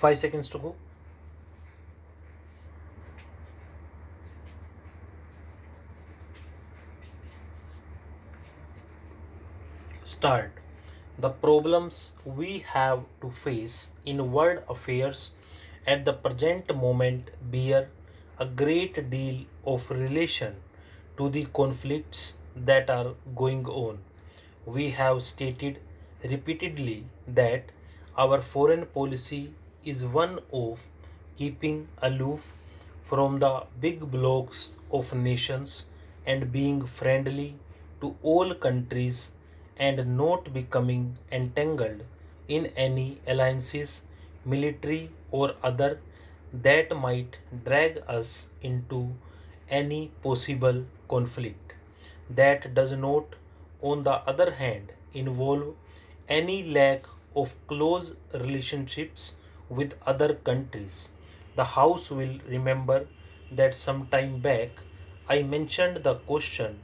5 seconds to go. Start. The problems we have to face in world affairs at the present moment bear a great deal of relation to the conflicts that are going on. We have stated repeatedly that our foreign policy is one of keeping aloof from the big blocs of nations and being friendly to all countries and not becoming entangled in any alliances, military or other, that might drag us into any possible conflict. That does not, on the other hand, involve any lack of close relationships with other countries. The House will remember that some time back I mentioned the question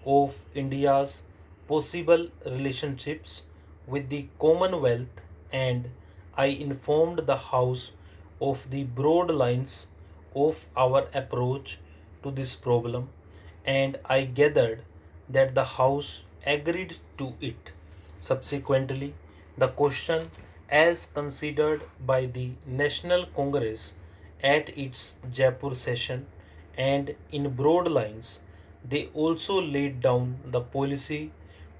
of India's possible relationships with the Commonwealth, and I informed the House of the broad lines of our approach to this problem, and I gathered that the House agreed to it. Subsequently, the question, as considered by the National Congress at its Jaipur session, and in broad lines, they also laid down the policy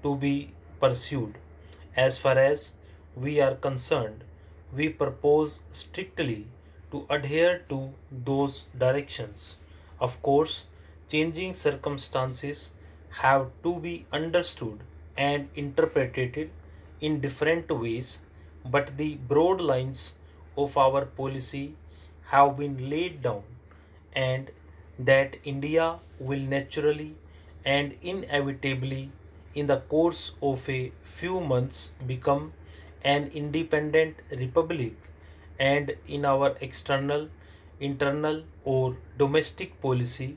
to be pursued. As far as we are concerned, we propose strictly to adhere to those directions. Of course, changing circumstances have to be understood and interpreted in different ways, but the broad lines of our policy have been laid down, and that India will naturally and inevitably, in the course of a few months, become an independent republic, and in our external, internal, or domestic policy,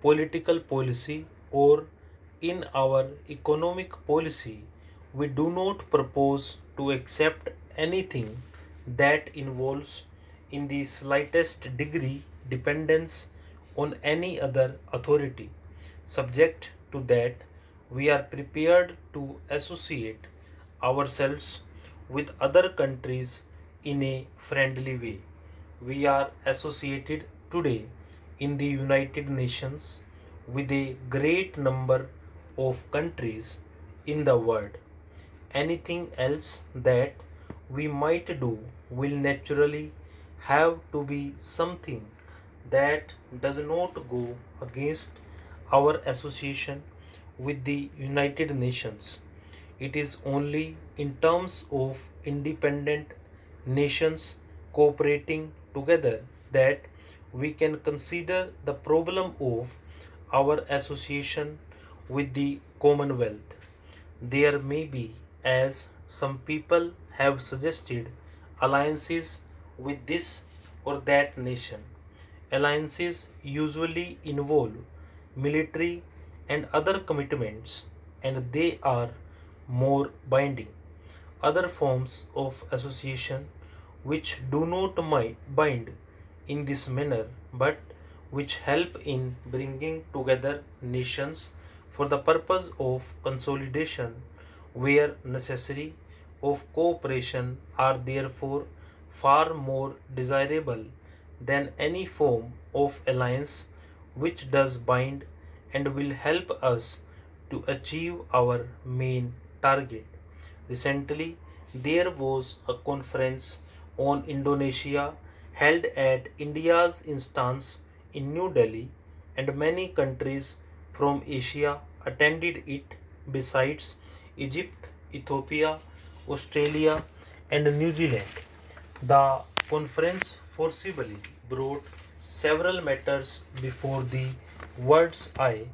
political policy, or in our economic policy, we do not propose to accept anything that involves in the slightest degree dependence on any other authority. Subject to that, we are prepared to associate ourselves with other countries in a friendly way. We are associated today in the United Nations with a great number of countries in the world. Anything else that we might do will naturally have to be something that does not go against our association with the United Nations. It is only in terms of independent nations cooperating together that we can consider the problem of our association with the Commonwealth. There may be, as some people have suggested, alliances with this or that nation. Alliances usually involve military and other commitments, and they are more binding. Other forms of association which do not bind in this manner but which help in bringing together nations for the purpose of consolidation where necessary of cooperation are therefore far more desirable than any form of alliance which does bind and will help us to achieve our main target. Recently, there was a conference on Indonesia held at India's instance in New Delhi, and many countries from Asia attended it besides Egypt, Ethiopia, Australia, and New Zealand. The conference forcibly brought several matters before the world's eye,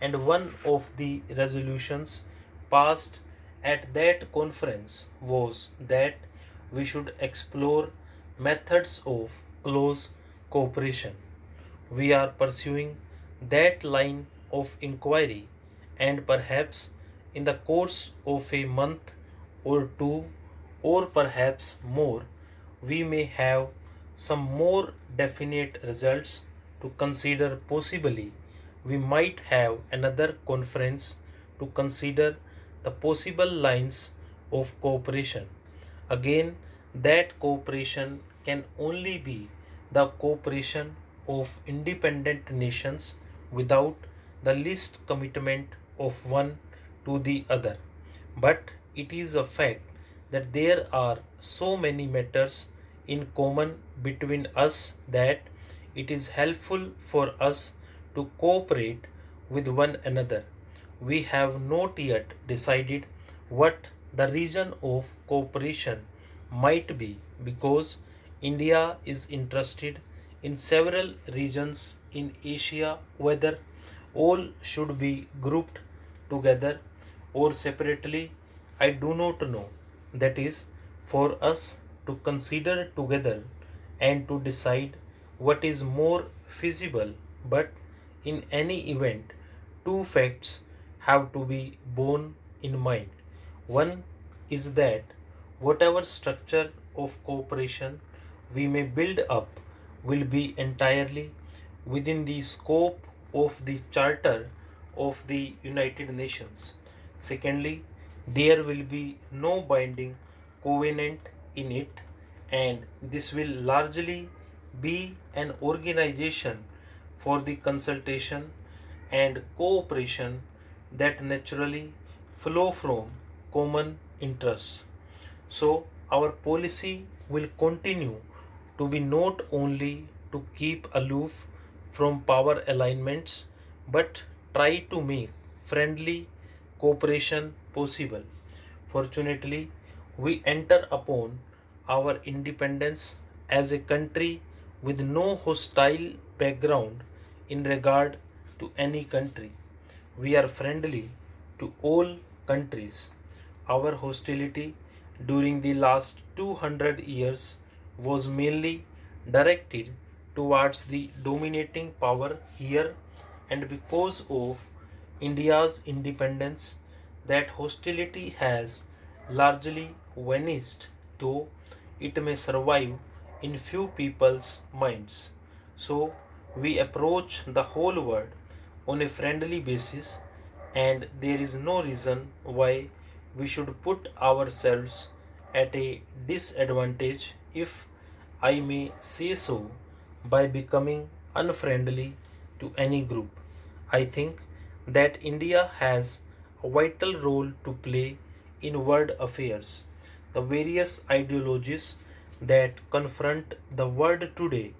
and one of the resolutions passed at that conference was that we should explore methods of close cooperation. We are pursuing that line of inquiry, and perhaps in the course of a month or two, or perhaps more, we may have some more definite results to consider. Possibly, we might have another conference to consider the possible lines of cooperation. Again, that cooperation can only be the cooperation of independent nations without the least commitment of one to the other. But it is a fact that there are so many matters in common between us that it is helpful for us to cooperate with one another. We have not yet decided what the region of cooperation might be because India is interested in several regions in Asia, whether all should be grouped together or separately. I do not know. That is for us to consider together and to decide what is more feasible. But in any event, two facts have to be borne in mind. One is that whatever structure of cooperation we may build up will be entirely within the scope of the Charter of the United Nations. Secondly, there will be no binding covenant in it, and this will largely be an organization for the consultation and cooperation that naturally flow from common interests. So, our policy will continue to be not only to keep aloof from power alignments but try to make friendly cooperation possible. Fortunately, we enter upon our independence as a country with no hostile background in regard to any country. We are friendly to all countries. Our hostility during the last 200 years was mainly directed towards the dominating power here, and because of India's independence, that hostility has largely vanished, though it may survive in few people's minds. So, we approach the whole world on a friendly basis, and there is no reason why we should put ourselves at a disadvantage, if I may say so, by becoming unfriendly to any group. I think that India has a vital role to play in world affairs. The various ideologies that confront the world today,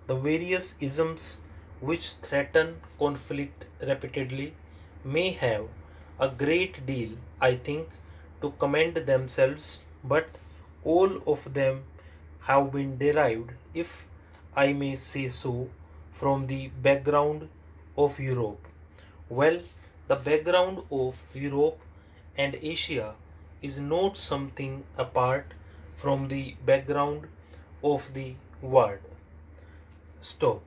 the various isms which threaten conflict repeatedly, may have a great deal, I think, to commend themselves, but all of them have been derived, if I may say so, from the background of Europe. Well, the background of Europe and Asia is not something apart from the background of the world. Stop.